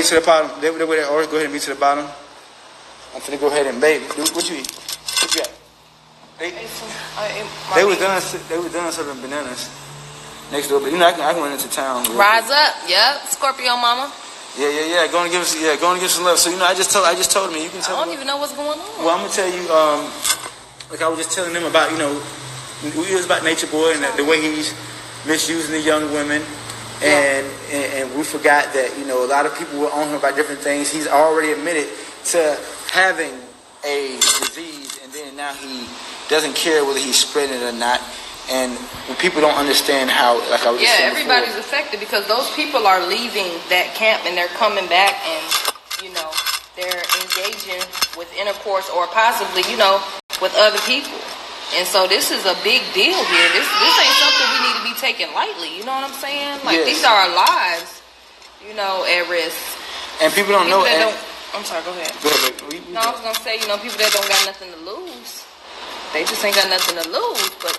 me to the bottom. They go ahead and meet to the bottom. I'm finna go ahead and baby. What you eat? What you got? They were done serving bananas next door, but you know I can run into town. Rise up, yep. Scorpio mama. Yeah. Go and give us some love. So you know, I just told him. You can tell. I don't even know what's going on. Well, I'm gonna tell you. Like I was just telling them about, it was about Nature Boy and the way he's misusing the young women, and we forgot that a lot of people were on him about different things. He's already admitted to having a disease, and then now he doesn't care whether he's spreading it or not. And when people don't understand how, like I was just saying everybody's before, affected because those people are leaving that camp and they're coming back and they're engaging with intercourse or possibly with other people. And so this is a big deal here. This ain't something we need to be taking lightly. You know what I'm saying? Like these are our lives, at risk. And people don't know. I'm sorry. Go ahead. No, I was gonna say, people that don't got nothing to lose, they just ain't got nothing to lose. But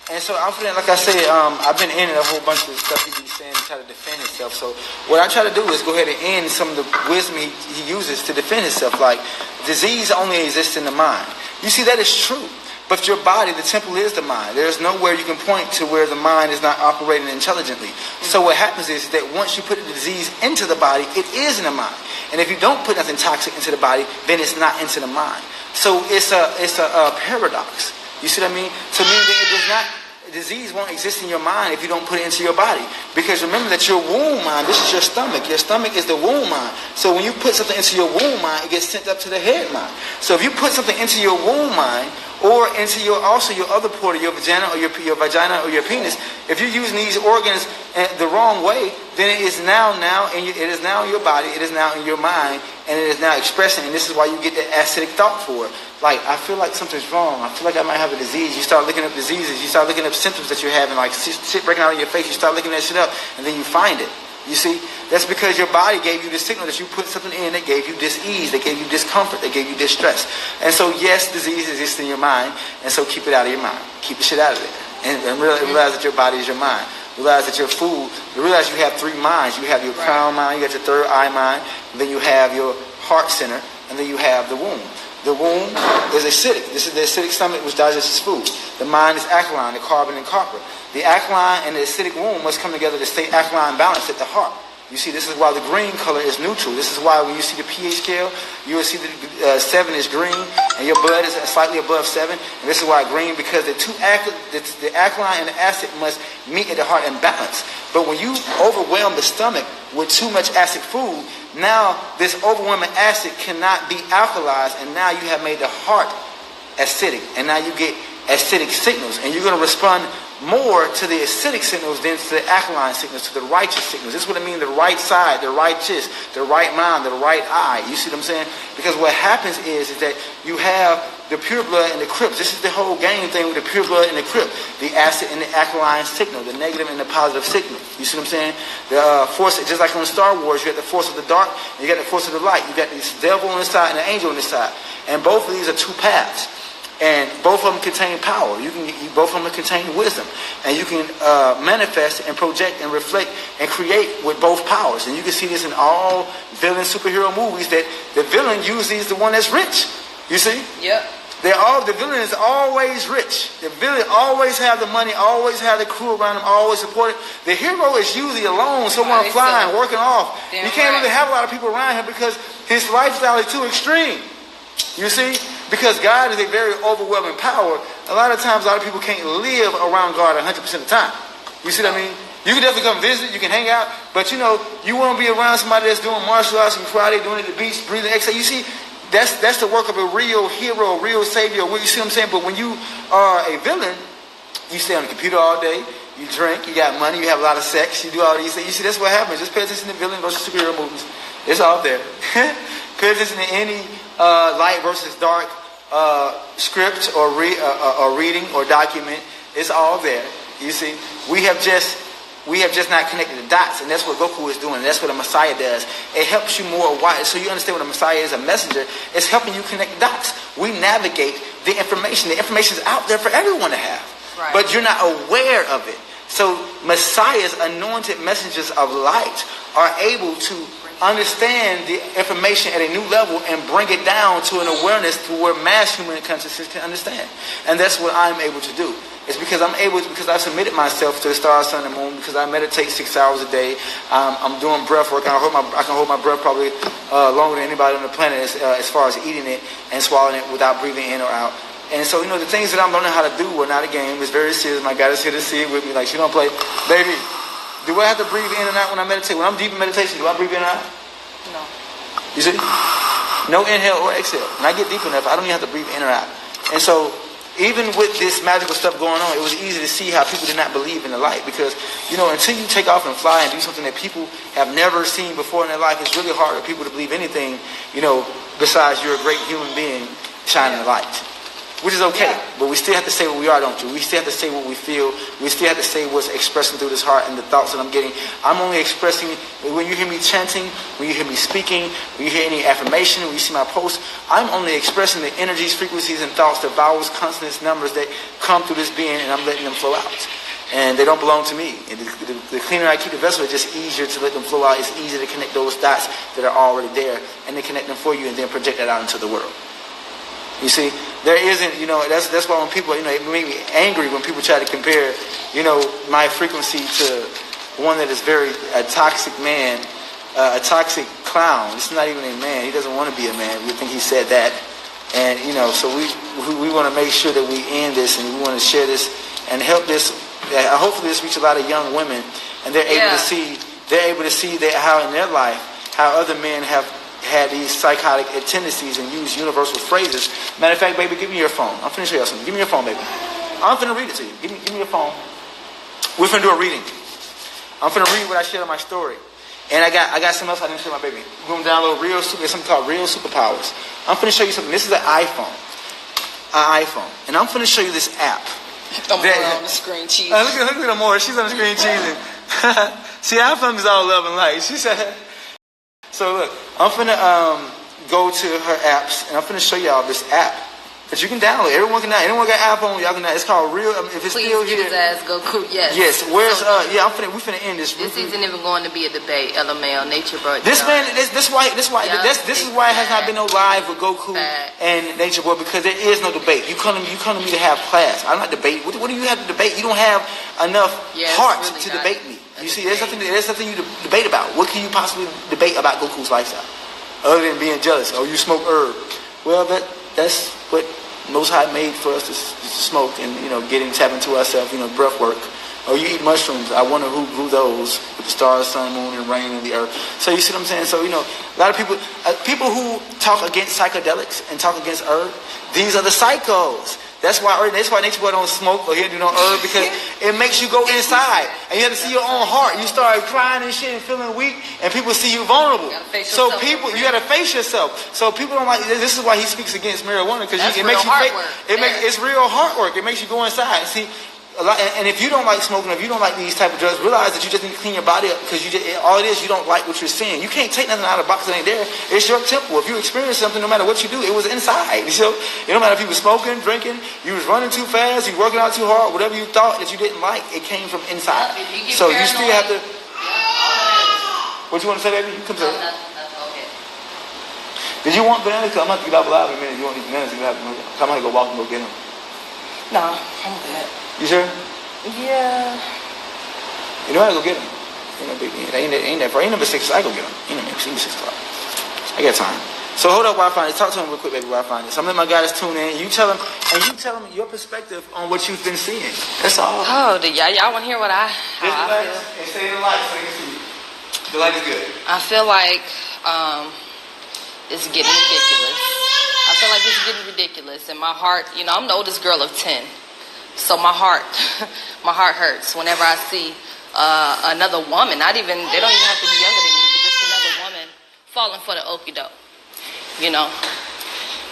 and so I'm feeling, like I said, I've been ending a whole bunch of stuff he's saying to try to defend himself. So what I try to do is go ahead and end some of the wisdom he uses to defend himself. Like disease only exists in the mind. You see, that is true. But your body, the temple is the mind. There's nowhere you can point to where the mind is not operating intelligently. So what happens is that once you put the disease into the body, it is in the mind. And if you don't put nothing toxic into the body, then it's not into the mind. So it's a paradox. You see what I mean? To me, it does not. Disease won't exist in your mind if you don't put it into your body. Because remember that your womb mind, this is your stomach. Your stomach is the womb mind. So when you put something into your womb mind, it gets sent up to the head mind. So if you put something into your womb mind, or into your other part of your vagina or your vagina or your penis, if you're using these organs the wrong way, then it is now in your body, it is now in your mind, and it is now expressing. And this is why you get that acidic thought for it. Like, I feel like something's wrong. I feel like I might have a disease. You start looking up diseases. You start looking up symptoms that you're having, like shit breaking out in your face. You start looking that shit up, and then you find it. You see, that's because your body gave you the signal that you put something in that gave you dis-ease, that gave you discomfort, that gave you distress. And so, yes, disease exists in your mind, and so keep it out of your mind. Keep the shit out of it. And realize that your body is your mind. Realize that your food, realize you have three minds. You have your crown mind, you got your third eye mind, and then you have your heart center, and then you have the womb. The womb is acidic. This is the acidic stomach which digests food. The mind is alkaline, the carbon and copper. The alkaline and the acidic womb must come together to stay alkaline balanced at the heart. You see, this is why the green color is neutral. This is why when you see the pH scale, you will see that 7 is green and your blood is slightly above 7. And this is why green, because the alkaline and the acid must meet at the heart and balance. But when you overwhelm the stomach with too much acid food, now this overwhelming acid cannot be alkalized, and now you have made the heart acidic. And now you get acidic signals, and you're going to respond more to the acidic signals than to the alkaline signals, to the righteous signals. This is what I mean, the right side, the righteous, the right mind, the right eye. You see what I'm saying? Because what happens is that you have the pure blood and the crypts. This is the whole game thing with the pure blood and the crypt. The acid and the alkaline signal, the negative and the positive signal. You see what I'm saying? The force, just like on Star Wars, you got the force of the dark, and you got the force of the light. You got this devil on this side and the angel on this side. And both of these are two paths. And both of them contain power. Both of them contain wisdom. And you can manifest and project and reflect and create with both powers. And you can see this in all villain superhero movies, that the villain usually is the one that's rich. You see? Yep. The villain is always rich. The villain always have the money, always have the crew around him, always support it. The hero is usually alone, someone flying, working off. You can't really have a lot of people around him because his lifestyle is too extreme. You see? Because God is a very overwhelming power. A lot of times, a lot of people can't live around God 100% of the time. You see what I mean? You can definitely come visit, you can hang out, but you want to be around somebody that's doing martial arts and karate, doing it at the beach, breathing exhale. You see, that's the work of a real hero, a real savior. You see what I'm saying? But when you are a villain, you stay on the computer all day, you drink, you got money, you have a lot of sex, you do all these things. You see, that's what happens. Just pay attention to villain versus superhero movies. It's all there. Pay attention to any light versus dark script or reading or document. It's all there. You see, we have just not connected the dots, and that's what Goku is doing. That's what a Messiah does. It helps you more wide, so you understand what a Messiah is, a messenger. It's helping you connect the dots. We navigate the information. The information is out there for everyone to have, but you're not aware of it. So Messiahs, anointed messengers of light, are able to understand the information at a new level and bring it down to an awareness to where mass human consciousness can understand. And that's what I'm able to do. It's because because I've submitted myself to the stars, sun, and moon, because I meditate 6 hours a day. I'm doing breath work. I can hold my breath probably longer than anybody on the planet as far as eating it and swallowing it without breathing in or out. And so, the things that I'm learning how to do are not a game. It's very serious. My God is here to see it with me. Like, she don't play. Baby, do I have to breathe in and out when I meditate? When I'm deep in meditation, do I breathe in and out? No. You see? No inhale or exhale. When I get deep enough, I don't even have to breathe in or out. And so, even with this magical stuff going on, it was easy to see how people did not believe in the light. Because, until you take off and fly and do something that people have never seen before in their life, it's really hard for people to believe anything, besides you're a great human being shining the light. Which is okay, but we still have to say what we are, don't you? We still have to say what we feel. We still have to say what's expressing through this heart and the thoughts that I'm getting. I'm only expressing, when you hear me chanting, when you hear me speaking, when you hear any affirmation, when you see my posts, I'm only expressing the energies, frequencies, and thoughts, the vowels, consonants, numbers that come through this being, and I'm letting them flow out. And they don't belong to me. And the cleaner I keep the vessel, it's just easier to let them flow out. It's easier to connect those dots that are already there, and then connect them for you, and then project that out into the world. You see, there isn't, that's why when people, it make me angry when people try to compare, my frequency to one that is a toxic man, a toxic clown. It's not even a man. He doesn't want to be a man. We think he said that. And, so we want to make sure that we end this, and we want to share this and help this. Hopefully this reaches a lot of young women, and they're able to see that how in their life, how other men have had these psychotic tendencies and use universal phrases. Matter of fact, baby, give me your phone. I'm finna show you something. Give me your phone, baby. I'm finna read it to you. Give me your phone. We're finna do a reading. I'm finna read what I shared on my story. And I got something else I didn't share my baby. We're gonna download there's something called Real Superpowers. I'm finna show you something. This is an iPhone. And I'm finna show you this app. I'm on the screen cheesing. Look at Amora. She's on the screen cheesing. See, iPhone is all love and light. She said. So look, I'm finna go to her apps, and I'm finna show y'all this app that you can download. Anyone got iPhone, y'all can download. It's called Real. If it's Please still get here, his ass Goku. Yes. Yes. Where's we finna end this. This isn't even going to be a debate. LML, nature boy. This man, this is why it has not been no live with Goku and Nature Boy, because there is no debate. You come to me to have class. I'm not debating. What do you have to debate? You don't have enough heart really to debate me. You see, there's nothing you debate about. What can you possibly debate about Goku's lifestyle, other than being jealous? Oh, you smoke herb. Well, that's what Most High made for us to smoke, and tap into ourselves. Breath work. Oh, you eat mushrooms. I wonder who grew those with the stars, sun, moon, and rain, and the earth. So you see what I'm saying? So a lot of people who talk against psychedelics and talk against herb, these are the psychos. That's why Nature Boy don't smoke or he'll do no herb, because it makes you go inside and you have to see your own heart. You start crying and shit and feeling weak, and people see you vulnerable. You gotta face yourself. So people don't like. This is why he speaks against marijuana, because it makes you fake. It's real heart work. It makes you go inside. See. And if you don't like smoking, if you don't like these type of drugs, realize that you just need to clean your body up, because all it is, you don't like what you're seeing. You can't take nothing out of the box that ain't there. It's your temple. If you experience something, no matter what you do, it was inside. So it don't matter if you were smoking, drinking, you was running too fast, you were working out too hard, whatever you thought that you didn't like, it came from inside. So you still have to. What you want to say, baby? You come say. Did you want bananas? I'm about to get out alive in a minute. You want these bananas? I'm going to go walk and go get them. No, I'm good. You sure? Yeah. You know how to go get them. Ain't no big deal. Ain't number 6. I go get them. Ain't number 6 o'clock. I got time. So hold up while I find it. Talk to him real quick, baby, while I find it. So I'm letting my guys tune in. You tell them your perspective on what you've been seeing. That's all. Oh, y'all want to hear what I feel? And stay in the light so you can see. The light is good. I feel like it's getting ridiculous. I feel like it's getting ridiculous. And my heart, I'm the oldest girl of 10. So my heart hurts whenever I see another woman. They don't even have to be younger than me, but just another woman falling for the okie doke.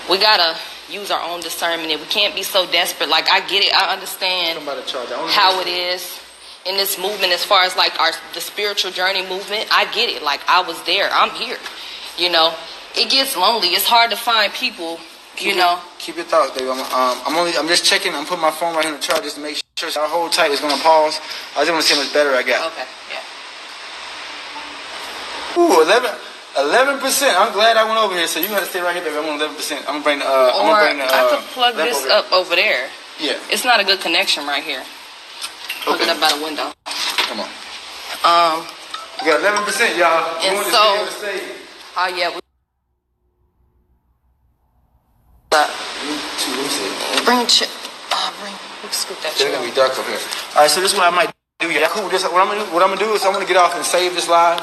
We gotta use our own discernment, and we can't be so desperate. Like, I get it, I understand how it is in this movement, as far as like the spiritual journey movement. I get it. Like, I was there. I'm here. It gets lonely. It's hard to find people. Keep your thoughts, baby. I'm just checking. I'm putting my phone right in the charge just to make sure our whole tight is gonna pause. I just want to see how much better I got. Okay. Yeah. Ooh, 11%. I'm glad I went over here. So you got to stay right here, baby. I'm on 11%. I'm gonna bring the. I could plug this up over there. Yeah. It's not a good connection right here. Plug it up by the window. Come on. We got 11%, y'all. And so. Oh yeah. Bring scoop that chair. It's gonna be dark over here. All right, so this is what I might do. Yeah, cool. What I'm gonna do is I'm gonna get off and save this live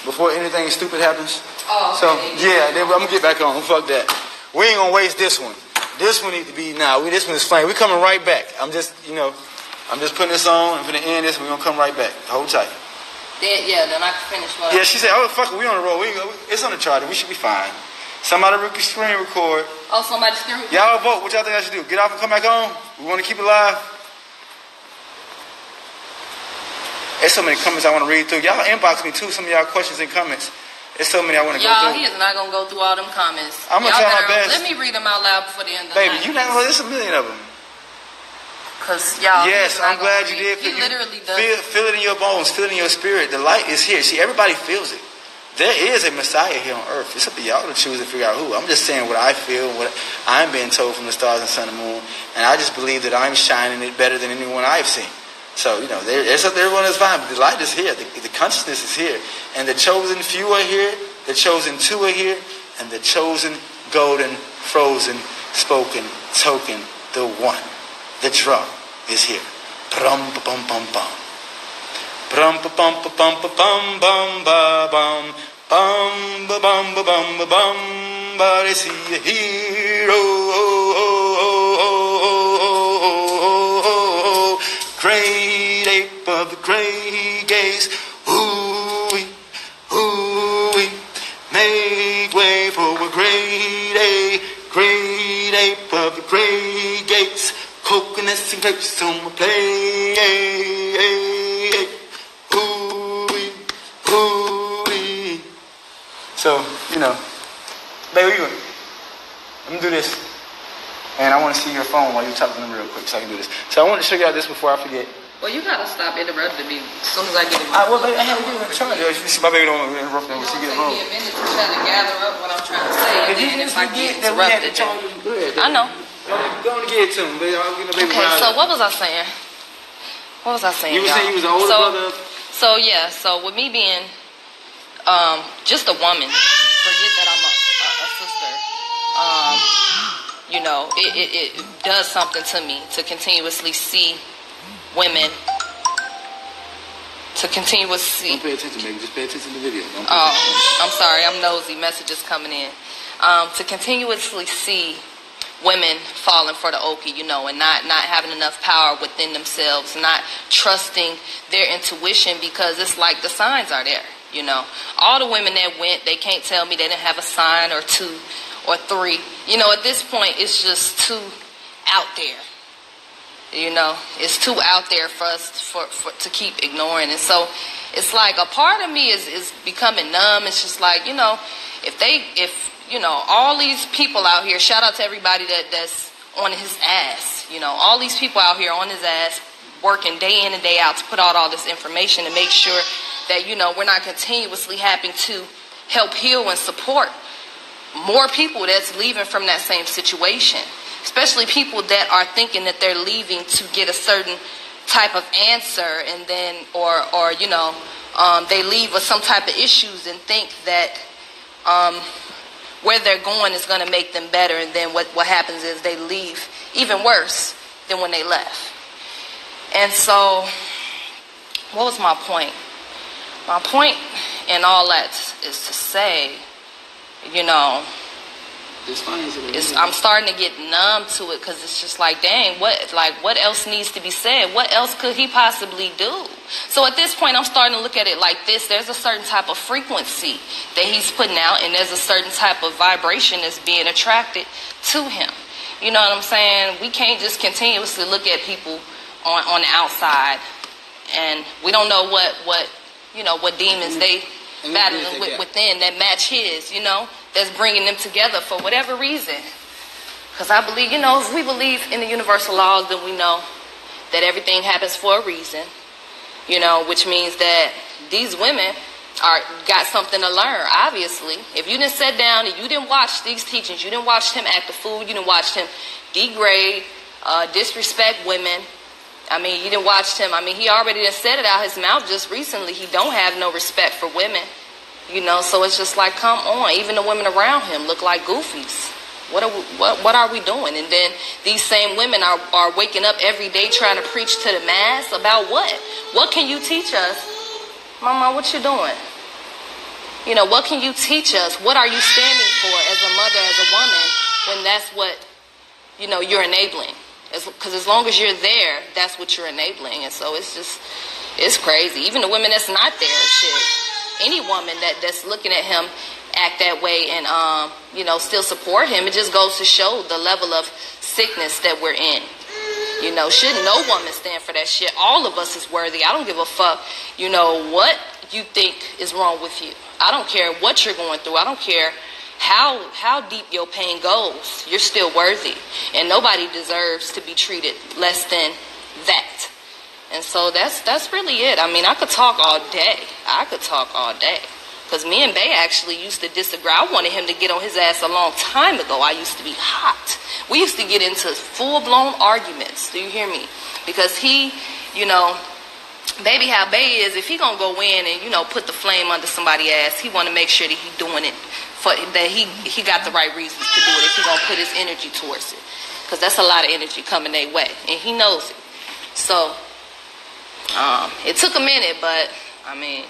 before anything stupid happens. Oh. So yeah, then I'm gonna get back on. Fuck that. We ain't gonna waste this one. This one needs to be now. This one is flame. We coming right back. I'm just putting this on. I'm gonna end this. We're gonna come right back. Hold tight. Then I can finish. Yeah, she said, "Oh fuck it, we on the road. It's on the charter. We should be fine." Somebody screen record. Oh, somebody screen record. Y'all vote. What y'all think I should do? Get off and come back on? We want to keep it live? There's so many comments I want to read through. Y'all inbox me too. Some of y'all questions and comments. There's so many I want to go through. Y'all, he is not going to go through all them comments. I'm going to try my best. Let me read them out loud before the end of the night. Baby, you're not going to. There's a million of them. Because y'all. Yes, I'm glad you did. He literally does. Feel it in your bones. Feel it in your spirit. The light is here. See, everybody feels it. There is a Messiah here on earth. It's up to y'all to choose and figure out who. I'm just saying what I feel, what I'm being told from the stars and sun and moon. And I just believe that I'm shining it better than anyone I've seen. So, there's everyone is fine. But the light is here. The consciousness is here. And the chosen few are here. The chosen two are here. And the chosen, golden, frozen, spoken, token, the one. The drum is here. Brum, bum, bum, bum. Brum, bum, bum, bum, bum, bum, bum, bum, bum, bum, bum, bum, bum, but is he a hero? Great ape of the great gates, ooh-wee, make way for a great ape of the great gates, coconuts and grapes on my plate, ooh-wee. So, baby, what you doing? Let me do this. And I want to see your phone while you're talking to them real quick so I can do this. So I want to show y'all this before I forget. Well, you got to stop interrupting me as soon as I get it. Well, baby, I have to get in charge. My baby don't want to interrupt me when she get it wrong. Give me a minute to try to gather up what I'm trying to say. If I get interrupted, I know. Go on and get it to him. Baby. Okay, so what was I saying? You were saying you was the older brother? So, yeah. So, with me being just a woman, forget that I'm a sister. It does something to me to continuously see women, Don't pay attention, baby. Just pay attention to the video. I'm sorry. I'm nosy. Messages coming in. To continuously see women falling for the okie, and not having enough power within themselves, not trusting their intuition because it's like the signs are there, All the women that went, they can't tell me they didn't have a sign or two or three. At this point, it's just too out there. It's too out there for us to keep ignoring. And so it's like a part of me is becoming numb. It's just like, if all these people out here, shout out to everybody that's on his ass, all these people out here on his ass working day in and day out to put out all this information to make sure that, we're not continuously having to help heal and support more people that's leaving from that same situation. Especially people that are thinking that they're leaving to get a certain type of answer, and then, they leave with some type of issues and think that where they're going is going to make them better, and then what happens is they leave even worse than when they left. And so, what was my point? My point in all that is to say, I'm starting to get numb to it because it's just like, dang, what else needs to be said? What else could he possibly do? So at this point, I'm starting to look at it like this. There's a certain type of frequency that he's putting out, and there's a certain type of vibration that's being attracted to him. You know what I'm saying? We can't just continuously look at people on the outside, and we don't know what demons they battling within that match his, that's bringing them together for whatever reason. Because I believe, if we believe in the universal laws, then we know that everything happens for a reason, which means that these women got something to learn, obviously. If you didn't sit down and you didn't watch these teachings, you didn't watch him act a fool, you didn't watch him degrade, disrespect women. I mean, you didn't watch him. I mean, he already done said it out his mouth just recently. He don't have no respect for women. You know, so it's just like, come on. Even the women around him look like goofies. What are we doing? And then these same women are waking up every day trying to preach to the mass about what? What can you teach us? Mama, what you doing? You know, what can you teach us? What are you standing for as a mother, as a woman, when that's what, you know, you're enabling? Because as long as you're there, that's what you're enabling. And so it's just, it's crazy. Even the women that's not there, shit. Any woman that's looking at him act that way and, you know, still support him, it just goes to show the level of sickness that we're in. You know, shouldn't no woman stand for that shit. All of us is worthy. I don't give a fuck, you know, what you think is wrong with you. I don't care what you're going through. I don't care how deep your pain goes. You're still worthy. And nobody deserves to be treated less than that. And so that's really it. I mean, I could talk all day. Because me and Bay actually used to disagree. I wanted him to get on his ass a long time ago. I used to be hot. We used to get into full-blown arguments. Do you hear me? Because he, you know, baby how Bay is, if he gonna go in and, you know, put the flame under somebody's ass, he want to make sure that he doing it, that he got the right reasons to do it, if he gonna put his energy towards it. Because that's a lot of energy coming their way. And he knows it. So, it took a minute, but, I mean...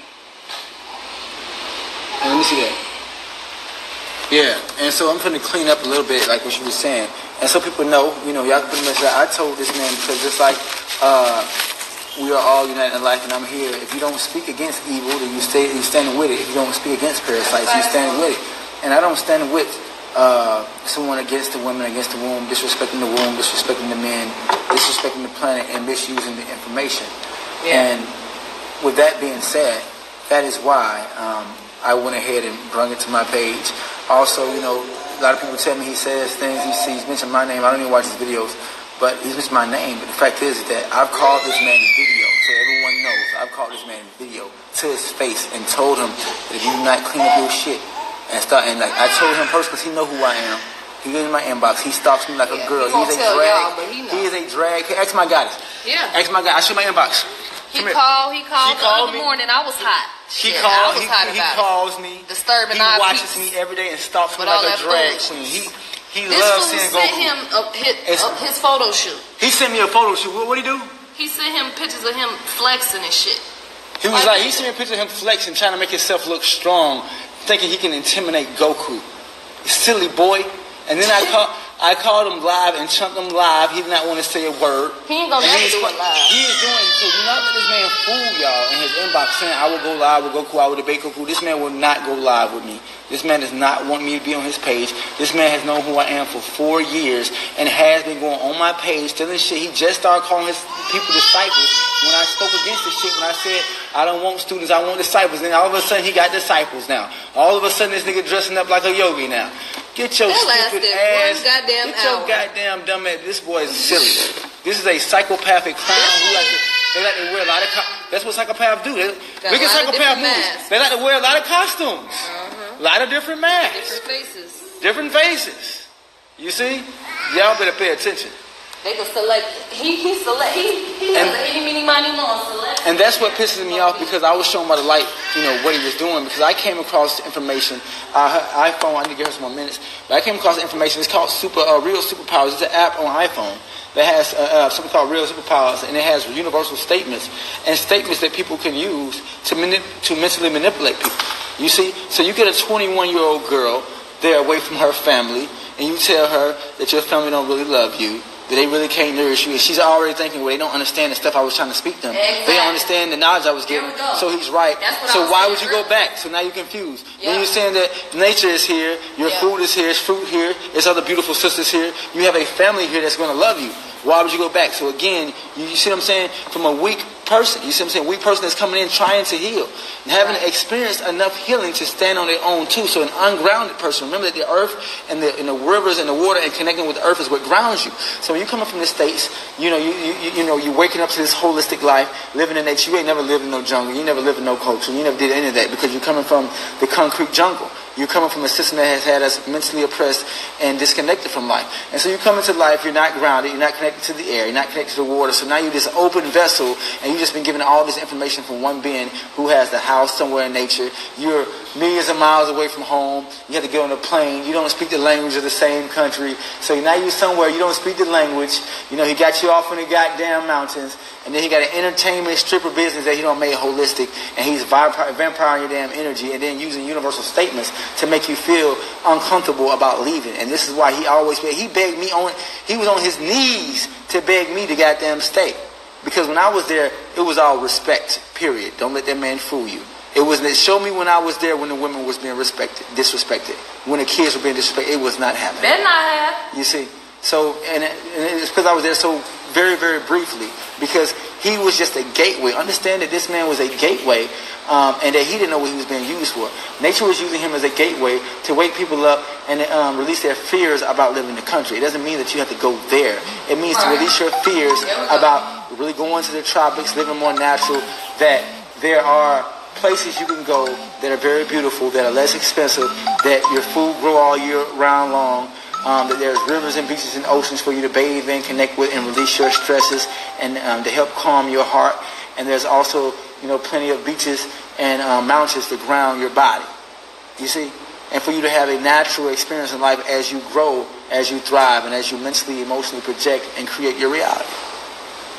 Let me see that. Yeah, and so I'm going to clean up a little bit, like what you were saying. And so people know, you know, y'all can pretty much say, I told this man, because it's like, we are all united in life, and I'm here. If you don't speak against evil, then you're standing with it. If you don't speak against parasites, you're standing with it. And I don't stand with someone against the women, against the womb, disrespecting the womb, disrespecting the men, disrespecting the planet, and misusing the information. Yeah. And with that being said, that is why I went ahead and brought it to my page. Also, you know, a lot of people tell me he says things, he's mentioned my name. I don't even watch his videos, but he's mentioned my name. But the fact is that I've called this man in video, so everyone knows. I've called this man in video to his face and told him that if you do not clean up your shit and start, and like I told him personally, because he know who I am. He gets in my inbox. He stalks me like a girl. He's a drag. He is a drag. Ask my goddess. Yeah. Ask my goddess. I show my inbox. He called the other morning. I was hot. He calls me. Disturbing. He watches me every day and stalks me like a drag queen. He loves seeing Goku. This fool sent him his photo shoot. He sent me a photo shoot. What did he do? He sent him pictures of him flexing and shit. He was like, he sent me a picture of him flexing, trying to make himself look strong, thinking he can intimidate Goku. Silly boy. And then I called him live and chunked him live. He did not want to say a word. He ain't gonna never do it live. He is doing it. So do not let this man fool y'all in his inbox saying I will go live with Goku, I will debate Goku. This man will not go live with me. This man does not want me to be on his page. This man has known who I am for 4 years and has been going on my page telling shit. He just started calling his people disciples when I spoke against this shit, when I said I don't want students, I want disciples. And all of a sudden he got disciples now. All of a sudden this nigga dressing up like a yogi now. Get your stupid ass. Get your goddamn dumb ass. This boy is silly. This is a psychopathic clown who they like to wear a lot of that's what psychopaths do. Look at psychopath movies. They like to wear a lot of costumes. A lot of different masks. Different faces. You see? Y'all better pay attention. They can select. He and that's what pisses me off, because I was shown by the light, you know, what he was doing, because I came across the information. iPhone, I need to give her some more minutes, but I came across the information. It's called Real Superpowers. It's an app on iPhone that has something called Real Superpowers, and it has universal statements and statements that people can use to mentally manipulate people. You see, so you get a 21-year-old girl there away from her family, and you tell her that your family don't really love you, that they really can't nourish you, and she's already thinking, well, they don't understand the stuff I was trying to speak to them. Exactly. They don't understand the knowledge I was giving. So he's right. So why would you go back? So now you're confused. Yeah. When you're saying that nature is here, your food is here, it's fruit here, there's other beautiful sisters here, you have a family here that's going to love you. Why would you go back? So again, you see what I'm saying? From a weak person, you see what I'm saying? Weak person that's coming in trying to heal. And having experienced enough healing to stand on their own too. So an ungrounded person, remember that the earth and the rivers and the water and connecting with the earth is what grounds you. So when you're coming from the States, you're waking up to this holistic life, living in nature. You ain't never lived in no jungle. You never lived in no culture. You never did any of that because you're coming from the concrete jungle. You're coming from a system that has had us mentally oppressed and disconnected from life. And so you come into life, you're not grounded, you're not connected to the air, you're not connected to the water. So now you're this open vessel, and you've just been given all this information from one being who has the house somewhere in nature. You're millions of miles away from home. You have to get on a plane. You don't speak the language of the same country. So now you're somewhere, you don't speak the language. He got you off in the goddamn mountains. And then he got an entertainment stripper business that he don't make holistic. And he's vampiring your damn energy and then using universal statements to make you feel uncomfortable about leaving. And this is why he begged me he was on his knees to beg me to goddamn stay. Because when I was there, it was all respect, period. Don't let that man fool you. It showed me when I was there when the women was being disrespected. When the kids were being disrespected, it was not happening. Better not have. You see? So, and it's because I was there so very, very briefly, because he was just a gateway. Understand that this man was a gateway, and that he didn't know what he was being used for. Nature was using him as a gateway to wake people up and release their fears about living in the country. It doesn't mean that you have to go there. It means to release your fears about really going to the tropics, living more natural, that there are places you can go that are very beautiful, that are less expensive, that your food grow all year round long, that there's rivers and beaches and oceans for you to bathe in, connect with, and release your stresses, and to help calm your heart. And there's also, plenty of beaches and mountains to ground your body. You see? And for you to have a natural experience in life as you grow, as you thrive, and as you mentally, emotionally project and create your reality.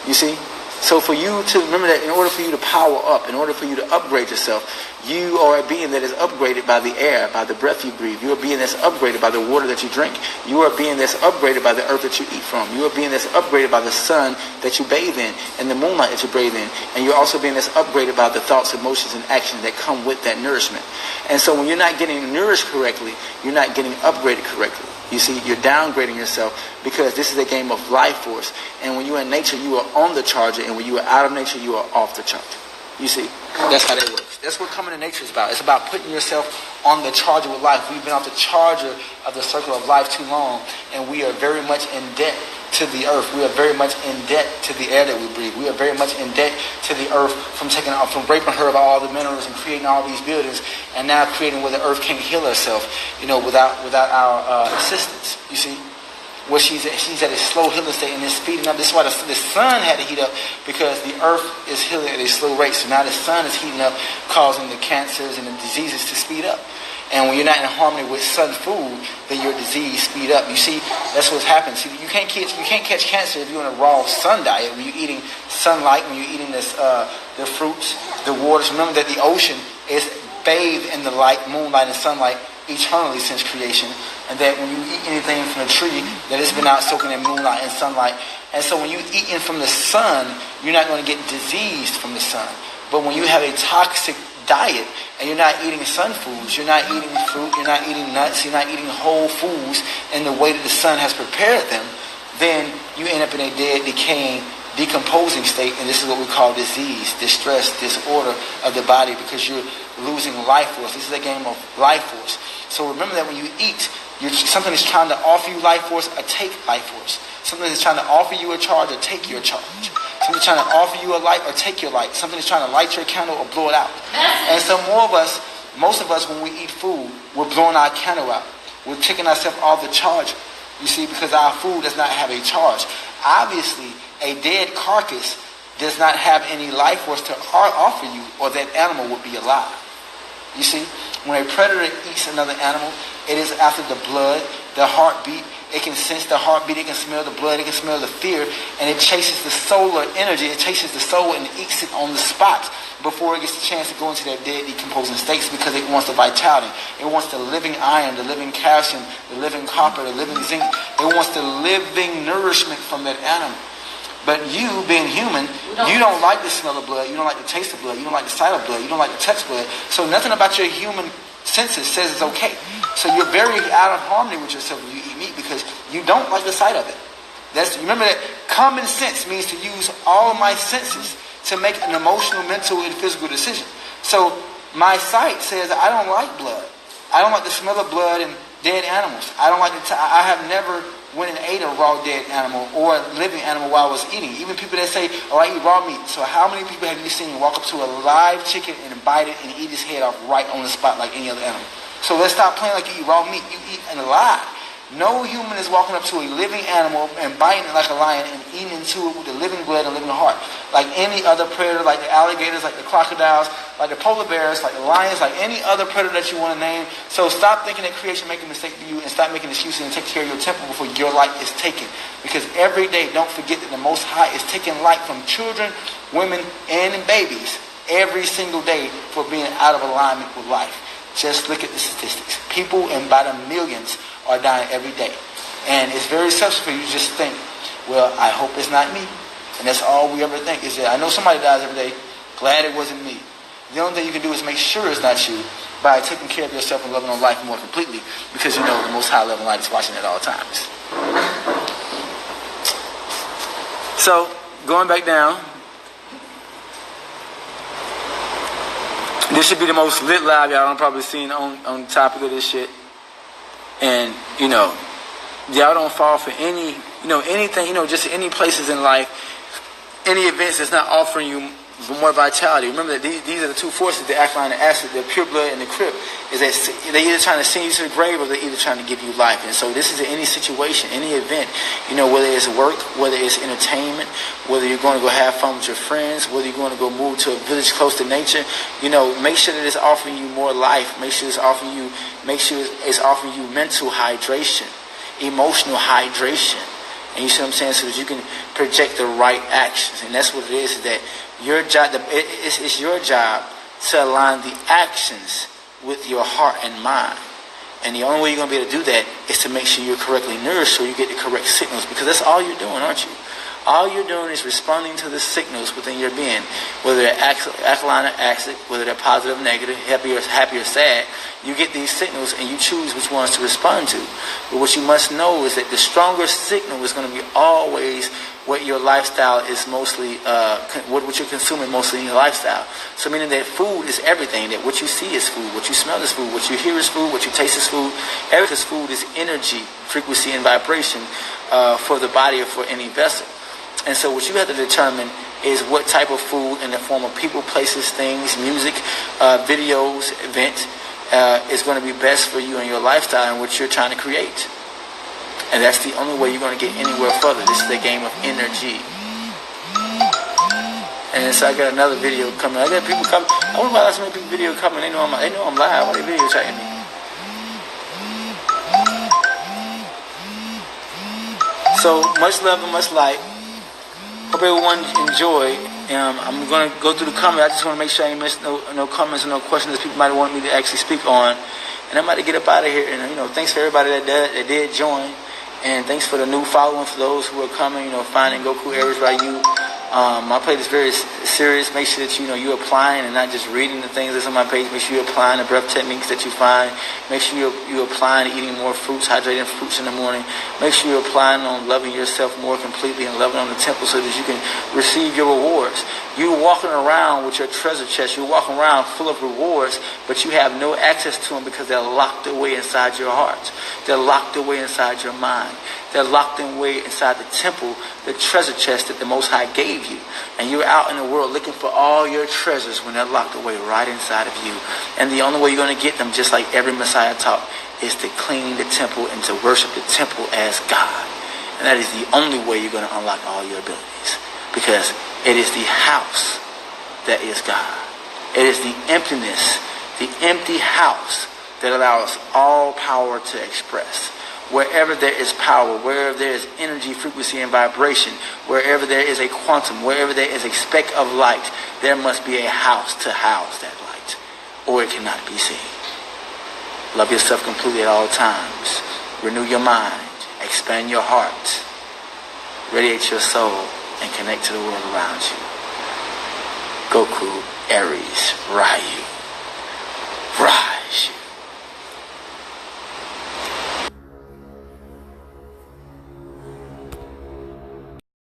You see? So for you to remember that in order for you to power up, in order for you to upgrade yourself, you are a being that is upgraded by the air, by the breath you breathe. You are a being that's upgraded by the water that you drink. You are a being that's upgraded by the earth that you eat from. You are a being that's upgraded by the sun that you bathe in and the moonlight that you bathe in. And you're also a being that's upgraded by the thoughts, emotions, and actions that come with that nourishment. And so when you're not getting nourished correctly, you're not getting upgraded correctly. You see, you're downgrading yourself because this is a game of life force. And when you're in nature, you are on the charger. And when you are out of nature, you are off the charger. You see, that's how that works. That's what coming to nature is about. It's about putting yourself on the charger with life. We've been off the charger of the circle of life too long. And we are very much in debt to the earth. We are very much in debt to the air that we breathe. We are very much in debt to the earth from raping her of all the minerals and creating all these buildings, and now creating where the earth can't heal herself, without our assistance. You see, where she's at a slow healing state and it's speeding up. This is why the sun had to heat up, because the earth is healing at a slow rate. So now the sun is heating up, causing the cancers and the diseases to speed up. And when you're not in harmony with sun food, then your disease speed up. You see, that's what's happening. See, you can't catch cancer if you're on a raw sun diet. When you're eating sunlight, when you're eating the fruits, the waters. Remember that the ocean is bathed in the light, moonlight, and sunlight eternally since creation. And that when you eat anything from a tree, that it's been out soaking in moonlight and sunlight. And so when you're eating from the sun, you're not going to get diseased from the sun. But when you have a toxic diet and you're not eating sun foods, you're not eating fruit, you're not eating nuts, you're not eating whole foods in the way that the sun has prepared them, then you end up in a dead, decaying, decomposing state. And this is what we call disease, distress, disorder of the body, because you're losing life force. This is a game of life force. So remember that when you eat, something is trying to offer you life force or take life force. Something is trying to offer you a charge or take your charge. Something is trying to offer you a light or take your light. Something is trying to light your candle or blow it out. And so most of us, when we eat food, we're blowing our candle out. We're taking ourselves off the charge. You see, because our food does not have a charge. Obviously, a dead carcass does not have any life force to offer you, or that animal would be alive. You see, when a predator eats another animal, it is after the blood, the heartbeat. It can sense the heartbeat, it can smell the blood, it can smell the fear, and it chases the solar energy, it chases the soul and eats it on the spot before it gets a chance to go into that dead, decomposing states, because it wants the vitality. It wants the living iron, the living calcium, the living copper, the living zinc. It wants the living nourishment from that animal. But you, being human, you don't like the smell of blood, you don't like the taste of blood, you don't like the sight of blood, you don't like the touch of blood. So nothing about your human senses says it's okay. So you're very out of harmony with yourself when you eat meat, because you don't like the sight of it. Remember that common sense means to use all of my senses to make an emotional, mental, and physical decision. So my sight says I don't like blood. I don't like the smell of blood and dead animals. I don't like I have never went and ate a raw dead animal or a living animal while I was eating. Even people that say, oh, I eat raw meat. So how many people have you seen walk up to a live chicken and bite it and eat his head off right on the spot like any other animal? So let's stop playing like you eat raw meat. You eat an alive. No human is walking up to a living animal and biting it like a lion and eating into it with the living blood and living heart. Like any other predator, like the alligators, like the crocodiles, like the polar bears, like the lions, like any other predator that you want to name. So stop thinking that creation make a mistake for you and stop making excuses and take care of your temple before your life is taken. Because every day, don't forget that the Most High is taking life from children, women, and babies every single day for being out of alignment with life. Just look at the statistics. People, and by the millions, are dying every day. And it's very selfish for you to just think, well, I hope it's not me. And that's all we ever think is that I know somebody dies every day. Glad it wasn't me. The only thing you can do is make sure it's not you by taking care of yourself and loving on life more completely, because you know the Most High level light is watching at all times. So, going back down, this should be the most lit live y'all don't probably seen on the topic of this shit. And, y'all don't fall for anything, just any places in life, any events that's not offering you more vitality. Remember that these are the two forces, the alkaline and acid, the pure blood and the crypt, is that they're either trying to send you to the grave or they're either trying to give you life. And so this is in any situation, any event, whether it's work, whether it's entertainment, whether you're going to go have fun with your friends, whether you're going to go move to a village close to nature, make sure that it's offering you more life. Make sure it's offering you mental hydration, emotional hydration. And you see what I'm saying? So that you can project the right actions. And that's what it is, that your job, it's your job to align the actions with your heart and mind. And the only way you're going to be able to do that is to make sure you're correctly nourished so you get the correct signals. Because that's all you're doing, aren't you? All you're doing is responding to the signals within your being, whether they're alkaline or acid, whether they're positive or negative, happy or sad. You get these signals and you choose which ones to respond to. But what you must know is that the stronger signal is going to be always what your lifestyle is mostly, what you're consuming mostly in your lifestyle. So meaning that food is everything, that what you see is food, what you smell is food, what you hear is food, what you taste is food. Everything is food is energy, frequency, and vibration for the body or for any vessel. And so what you have to determine is what type of food in the form of people, places, things, music, videos, events is going to be best for you and your lifestyle and what you're trying to create. And that's the only way you're going to get anywhere further. This is a game of energy. And so I got another video coming. I got people coming. I wonder why so many people video coming. They know I'm live. Why they video chatting me? So much love and much light. Hope everyone enjoyed. I'm going to go through the comments. I just want to make sure I ain't miss no comments or no questions that people might want me to actually speak on. And I'm about to get up out of here. And thanks for everybody that did join. And thanks for the new following for those who are coming. Finding Goku Aries by you. My plate is very serious. Make sure that you're applying and not just reading the things that's on my page. Make sure you're applying the breath techniques that you find. Make sure you're applying to eating more fruits, hydrating fruits in the morning. Make sure you're applying on loving yourself more completely and loving on the temple so that you can receive your rewards. You're walking around with your treasure chest. You're walking around full of rewards, but you have no access to them because they're locked away inside your heart. They're locked away inside your mind. They're locked away inside the temple, the treasure chest that the Most High gave you. And you're out in the world looking for all your treasures when they're locked away right inside of you. And the only way you're going to get them, just like every Messiah taught, is to clean the temple and to worship the temple as God. And that is the only way you're going to unlock all your abilities. Because it is the house that is God. It is the emptiness, the empty house that allows all power to express. Wherever there is power, wherever there is energy, frequency, and vibration, wherever there is a quantum, wherever there is a speck of light, there must be a house to house that light, or it cannot be seen. Love yourself completely at all times. Renew your mind. Expand your heart. Radiate your soul and connect to the world around you. Goku Aries Ryu.